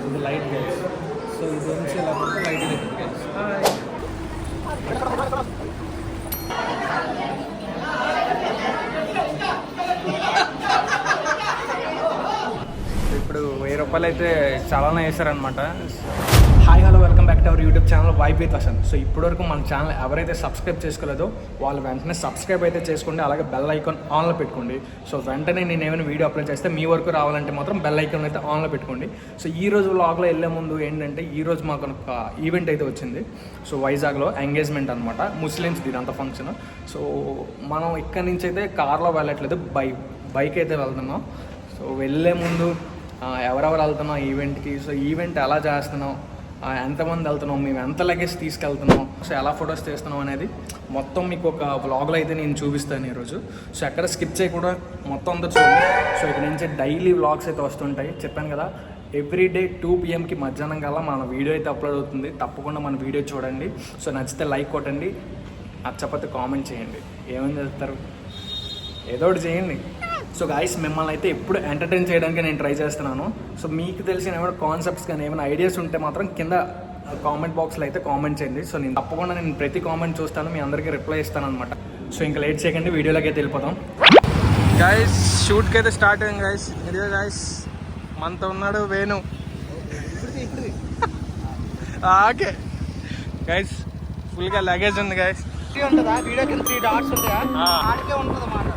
ఇది light guys. So ఇది నుంచి ఇలా పడితే లైట్ అవుతుంది గైస్. ఇప్పుడు 1000 రూపాయలు అయితే చాలానే వేశారనమాట. Hi hello welcome back to our YouTube channel vibe with Vasanth. So ఇప్పటివరకు మన ఛానల్ ఎవరైతే సబ్స్క్రైబ్ చేసుకోలేదో వాళ్ళు వెంటనే సబ్స్క్రైబ్ అయితే చేసుకోండి, అలాగే బెల్ ఐకాన్ ఆన్లో పెట్టుకోండి. సో వెంటనే నేను ఏమైనా వీడియో అప్లోడ్ చేస్తే మీ వరకు రావాలంటే మాత్రం బెల్ ఐకాన్ అయితే ఆన్లో పెట్టుకోండి. సో ఈ రోజు వ్లాగ్లో వెళ్ళే ముందు ఏంటంటే ఈరోజు మాకు ఒక ఈవెంట్ అయితే వచ్చింది. సో వైజాగ్లో ఎంగేజ్మెంట్ అనమాట, ముస్లిమ్స్ ఇదంతా ఫంక్షన్. సో మనం ఇక్కడి నుంచి అయితే కార్లో వెళ్ళట్లేదు, బైక్ అయితే వెళ్తున్నాం. సో వెళ్ళే ముందు ఎవరెవరు వెళ్తున్నాం ఈవెంట్కి, సో ఈవెంట్ ఎలా చేస్తున్నాం, ఎంతమంది వెళ్తున్నాం, మేము ఎంత లగేజ్ తీసుకెళ్తున్నాం, సో ఎలా ఫొటోస్ తీస్తున్నాం అనేది మొత్తం మీకు ఒక వ్లాగ్లో అయితే నేను చూపిస్తాను ఈరోజు. సో ఎక్కడ స్కిప్ చేయకుండా మొత్తం అంతా చూడండి. సో ఇక్కడ నుంచి డైలీ వ్లాగ్స్ అయితే వస్తుంటాయి. చెప్పాను కదా, ఎవ్రీడే 2 PM మధ్యాహ్నం కల్లా మన వీడియో అయితే అప్లోడ్ అవుతుంది. తప్పకుండా మన వీడియో చూడండి. సో నచ్చితే లైక్ కొట్టండి, నచ్చకపోతే కామెంట్ చేయండి. ఏమని చేస్తారు, ఏదో ఒకటి చేయండి. సో గాయస్, మిమ్మల్ని అయితే ఎప్పుడు ఎంటర్టైన్ చేయడానికి నేను ట్రై చేస్తున్నాను. సో మీకు తెలిసిన ఏమైనా కాన్సెప్ట్స్ కానీ ఏమైనా ఐడియాస్ ఉంటే మాత్రం కింద కామెంట్ బాక్స్లో అయితే కామెంట్ చేయండి. సో నేను తప్పకుండా ప్రతి కామెంట్ చూస్తాను, మీ అందరికీ రిప్లై ఇస్తాను అనమాట. సో ఇంకా లేట్ చేయకండి, వీడియోలోకి అయితే వెళ్ళిపోతాం. గాయస్, షూట్కి అయితే స్టార్ట్ అయ్యింది గాయస్. ఇదే గాయస్, మనతో ఉన్నాడు వేణు. ఓకే గాయస్, ఫుల్గా లగేజ్ ఉంది గాయస్. ఉంటుందా వీడియో కింద 3 డాట్స్ ఉంటాయా, ఆడికే ఉంటుంది అన్నమాట.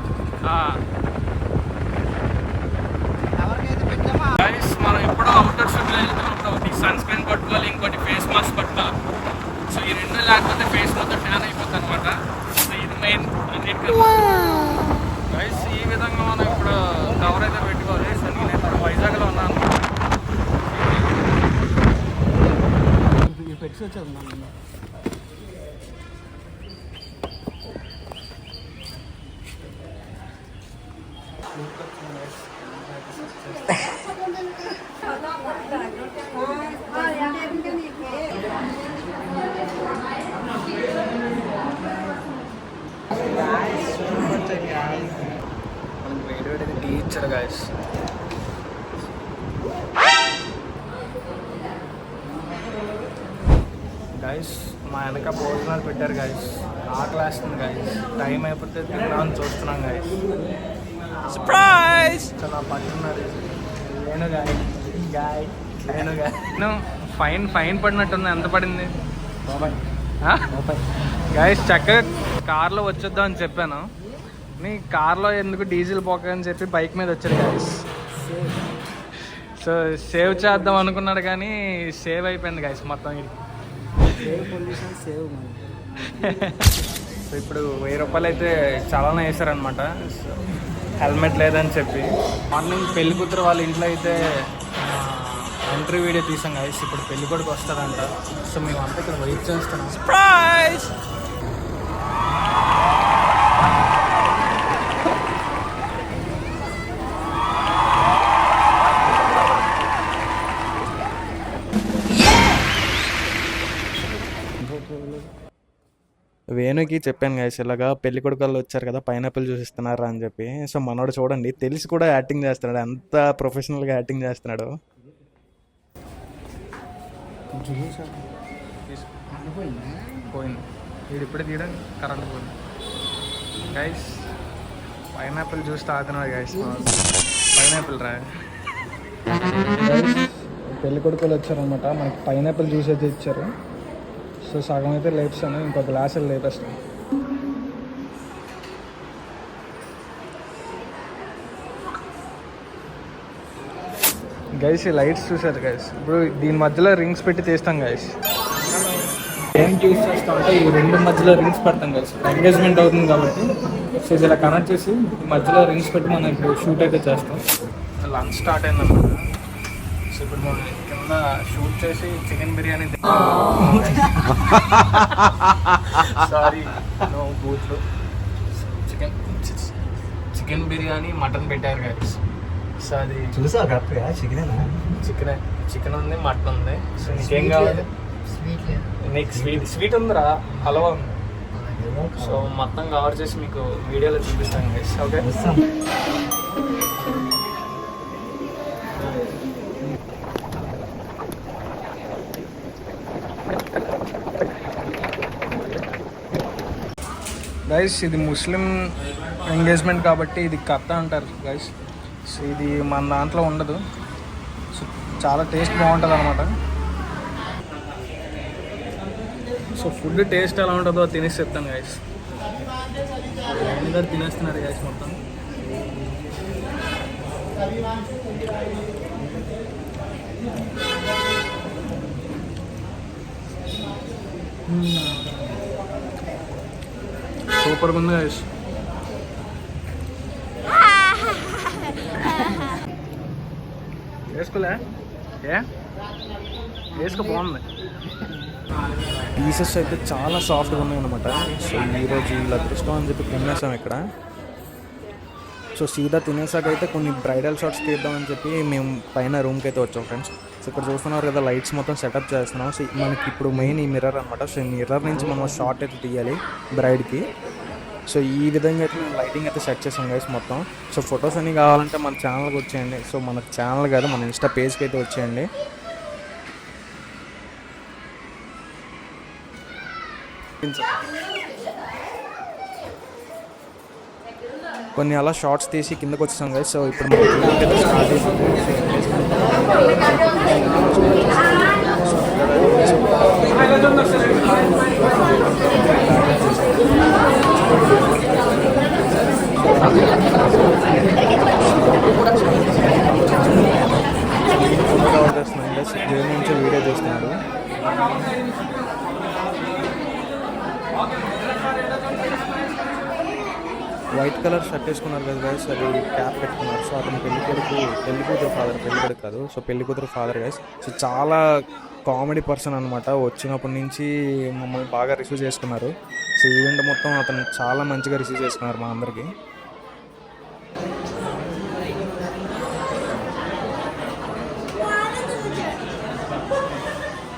గైస్, మనం ఎప్పుడో అవుటర్ షూట్లో వెళ్తున్నప్పుడు ఒకటి సన్ స్క్రీన్ పట్టుకోవాలి, ఇంకోటి ఫేస్ మాస్క్ పట్టుకోవాలి. సో ఈ రెండు లేకపోతే ఫేస్ మొత్తం ట్యాన్ అయిపోతుంది అనమాట. సో ఇది మెయిన్ అన్నిటికీ గైస్. ఈ విధంగా మనం ఇప్పుడు కవర్ అయితే పెట్టుకోవాలి. సో నేను ఇప్పుడు వైజాగ్లో ఉన్నాను అనమాట. టీచర్ గాయస్, గాయస్ మా వెనక భోజనాలు పెట్టారు గాయస్. ఆకలేస్తుంది గాయస్, టైం అయిపోతే తిందామని చూస్తున్నాం గాయస్. సర్ప్రైజ్! చాలా పట్టున్నారు నేను ఫైన్ పడినట్టుంది. ఎంత పడింది గాయస్? చక్కగా కార్లో వచ్చేద్దాం అని చెప్పాను, నీ కార్లో ఎందుకు డీజిల్ పోక అని చెప్పి బైక్ మీద వచ్చాడు గాయస్. సో సేవ్ చేద్దాం అనుకున్నాడు కానీ సేవ్ అయిపోయింది గాయస్ మొత్తం. సో ఇప్పుడు 1000 రూపాయలు అయితే చాలానే వేశారనమాట, హెల్మెట్ లేదని చెప్పి. మార్నింగ్ పెళ్లి కూతురు వాళ్ళ ఇంట్లో అయితే ఎంట్రీ వీడియో తీసాం గాయస్. ఇప్పుడు పెళ్లి కొడుకు వస్తారంట. సో మేమంతా ఇక్కడ వెయిట్ చేస్తున్నాం. సర్ప్రైజ్! వేణుకి చెప్పాను గాయస్, ఇలాగా పెళ్లి కొడుకులు వచ్చారు కదా, పైనాపిల్ చూసిస్తున్నారా అని చెప్పి. సో మనోడు చూడండి, తెలిసి కూడా యాక్టింగ్ చేస్తున్నాడు, ఎంత ప్రొఫెషనల్గా యాక్టింగ్ చేస్తున్నాడు. పోయింది వీడు ఇప్పుడే తీయడం, కరెంట్ పోయింది గైస్. పైనాపిల్ జ్యూస్ తాగుతున్నాడు గైస్. పైనాపిల్ రా, పెళ్లి కొడుకులు వచ్చారనమాట, మనకి పైనాపిల్ జ్యూస్ అయితే ఇచ్చారు. సో సగం అయితే లేపిస్తాను, ఇంకో గ్లాస్ లేపేస్తాను. గైస్ ఈ లైట్స్ చూసారు గైస్, ఇప్పుడు దీని మధ్యలో రింగ్స్ పెట్టి తీస్తాం గైస్. ఏం యూస్ చేస్తాం అంటే ఈ రెండు మధ్యలో రింగ్స్ పెడతాం గైస్, ఎంగేజ్మెంట్ అవుతుంది కాబట్టి. సో ఇది ఇలా కనెక్ట్ చేసి ఈ మధ్యలో రింగ్స్ పెట్టి మనం ఇప్పుడు షూట్ అయితే చేస్తాం. లంచ్ స్టార్ట్ అయిందన్నమాట. సో ఇప్పుడు మనం కింద షూట్ చేసి చికెన్ బిర్యానీ, సారీ నో బూట్లు, చికెన్ బిర్యానీ, మటన్ పెట్టారు గైస్. సో అది చూసా చికెన్ ఉంది, మటన్ ఉంది. సో నీకేం కావాలి? నీకు స్వీట్ ఉందిరా, హల్వా ఉంది. సో మొత్తం కవర్ చేసి మీకు వీడియోలో చూపిస్తాను గైస్. ఓకే, గైస్ ఇది ముస్లిం ఎంగేజ్మెంట్ కాబట్టి ఇది కత్త అంటారు గైస్. సో ఇది మన దాంట్లో ఉండదు. సో చాలా టేస్ట్ బాగుంటుంది అనమాట. సో ఫుడ్ టేస్ట్ ఎలా ఉంటుందో తినేసి చెప్తాను గైస్. అందరు తినేస్తున్నారు గైస్ మొత్తం. సూపర్గా ఉంది గైస్. వేసుకోలే వేసుకో, బాగుంది. పీసెస్ అయితే చాలా సాఫ్ట్గా ఉన్నాయి అనమాట. సో ఈరోజు ఇలా అదృష్టం అని చెప్పి తినేసాం ఇక్కడ. సో సీదా తినేసాక అయితే కొన్ని బ్రైడల్ షాట్స్ తీద్దామని చెప్పి మేము పైన రూమ్కి అయితే వచ్చాం ఫ్రెండ్స్. సో ఇక్కడ చూస్తున్నారు కదా, లైట్స్ మొత్తం సెటప్ చేస్తున్నాం. సో మనకి ఇప్పుడు మెయిన్ ఈ మిర్రర్ అనమాట. సో ఈ మిర్రర్ నుంచి మనం షార్ట్ అయితే తీయాలి బ్రైడ్కి. సో ఈ విధంగా అయితే మేము లైటింగ్ అయితే సెట్ చేసాం గైస్ మొత్తం. సో ఫొటోస్ అన్నీ కావాలంటే మన ఛానల్కి వచ్చేయండి. సో మన ఛానల్ కాదు, మన ఇన్స్టా పేజ్కి అయితే వచ్చేయండి. కొన్ని అలా షార్ట్స్ తీసి కిందకు వచ్చేసాం గైస్. సో ఇప్పుడు మనం స్టార్ట్ చేసాం. ఫోటో కవర్ చేస్తున్నాం గైస్. జైలు నుంచి వీడియో చేస్తున్నాడు. వైట్ కలర్ షర్ట్ వేసుకున్నారు కదా గైస్, అది క్యాప్ పెట్టుకున్నారు. సో అతను పెళ్లి కూతురు ఫాదర్, పెళ్లి కొడుకు కాదు. సో పెళ్లి కూతురు ఫాదర్ గైస్. సో చాలా కామెడీ పర్సన్ అనమాట. వచ్చినప్పటి నుంచి మమ్మల్ని బాగా రిసీవ్ చేసుకున్నారు. సో ఈవెంట్ మొత్తం అతను చాలా మంచిగా రిసీవ్ చేసుకున్నారు మా అందరికీ.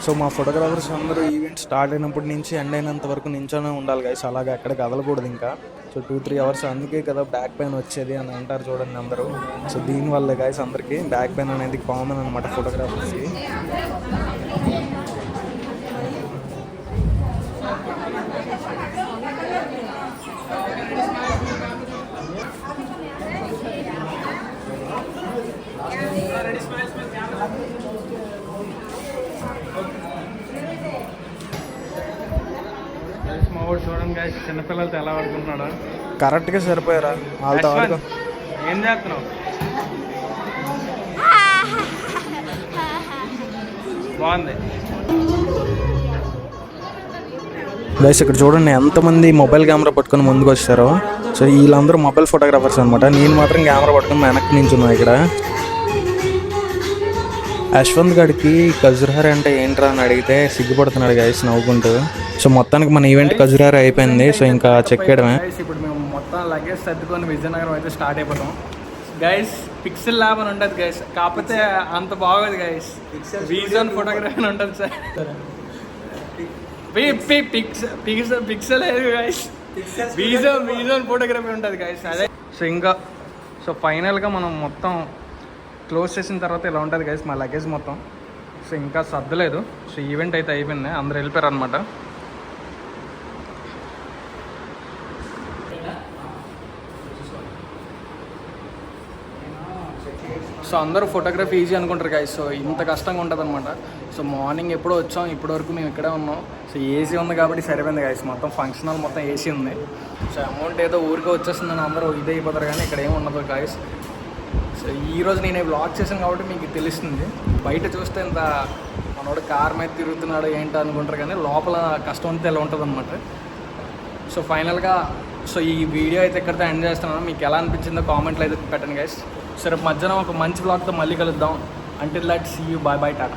సో మా ఫోటోగ్రాఫర్స్ అందరూ ఈవెంట్ స్టార్ట్ అయినప్పటి నుంచి ఎండ్ అయినంత వరకు నించోనే ఉండాలి గైస్. అలాగే ఎక్కడ కదలకూడదు ఇంకా. సో 2-3 అవర్స్, అందుకే కదా బ్యాక్ పెయిన్ వచ్చేది అని అంటారు చూడండి అందరూ. సో దీనివల్ల గైస్ అందరికీ బ్యాక్ పెయిన్ అనేది కామన్ అనమాట ఫోటోగ్రాఫర్స్కి. చూడండి గైస్, చిన్నపిల్లలతో ఎలా ఆడుకుంటున్నాడా. కరెక్ట్గా సరిపోయారా వాళ్ళతో ఆడుకో. ఏం చేస్తున్నావు? బాగుంది గైస్. ఇక్కడ చూడండి ఎంతమంది మొబైల్ కెమెరా పట్టుకొని ముందుకు వచ్చారో. సో వీళ్ళందరూ మొబైల్ ఫోటోగ్రాఫర్స్ అనమాట. నేను మాత్రం కెమెరా పట్టుకొని వెనక్కి నించున్నా ఇక్కడ. యశ్వంత్ గడికి ఖజురాహర్ అంటే ఏంట్రా అని అడిగితే సిగ్గుపడుతున్నాడు గైస్ నవ్వుకుంటూ. సో మొత్తానికి మన ఈవెంట్ ఖజురాహర్ అయిపోయింది. సో ఇంకా చెక్ చేయడమే. ఇప్పుడు మేము మొత్తం లగేజ్ సర్దుకొని విజయనగరం అయితే స్టార్ట్ అయిపోతాం గైస్. పిక్సెల్ ల్యాబ్ అని ఉంటుంది గైస్, కాకపోతే అంత బాగోదు గైస్. విజన్ ఫోటోగ్రఫీ అని ఉంటుంది సార్. పిక్సెల్ లేదు గైస్, విజన్ ఫోటోగ్రఫీ ఉంటుంది గైస్. అదే సో ఇంకా సో ఫైనల్గా మనం మొత్తం క్లోజ్ చేసిన తర్వాత ఇలా ఉంటుంది గైస్ మా లగేజ్ మొత్తం. సో ఇంకా సర్దలేదు. సో ఈవెంట్ అయితే అయిపోయింది, అందరూ వెళ్ళిపోయారు అనమాట. సో అందరూ ఫోటోగ్రఫీ ఈజీ అనుకుంటారు గైస్. సో ఇంత కష్టంగా ఉంటుంది అనమాట. సో మార్నింగ్ ఎప్పుడో వచ్చాం, ఇప్పటివరకు మేము ఇక్కడే ఉన్నాం. సో ఏసీ ఉంది కాబట్టి సరిపోయింది గైస్. మొత్తం ఫంక్షన్ హాల్ మొత్తం ఏసీ ఉంది. సో అమౌంట్ ఏదో ఊరికే వచ్చేస్తుందని అందరూ ఇదే అయిపోతారు, కానీ ఇక్కడ ఏమి ఉండదు గైస్. సో ఈరోజు నేను బ్లాగ్ చేశాను కాబట్టి మీకు తెలుస్తుంది. బయట చూస్తే ఇంత మనోడు కార్ మీద తిరుగుతున్నాడు ఏంటో అనుకుంటారు, కానీ లోపల కష్టం అంతా ఎలా ఉంటుంది అనమాట. సో ఫైనల్గా సో ఈ వీడియో అయితే ఇక్కడితో ఎండ్ చేస్తున్నాను. మీకు ఎలా అనిపించిందో కామెంట్లో అయితే పెట్టండి గైస్. సో రేపు మధ్యాహ్నం ఒక మంచి బ్లాగ్తో మళ్ళీ కలుద్దాం. Until that see you, bye bye, Tata.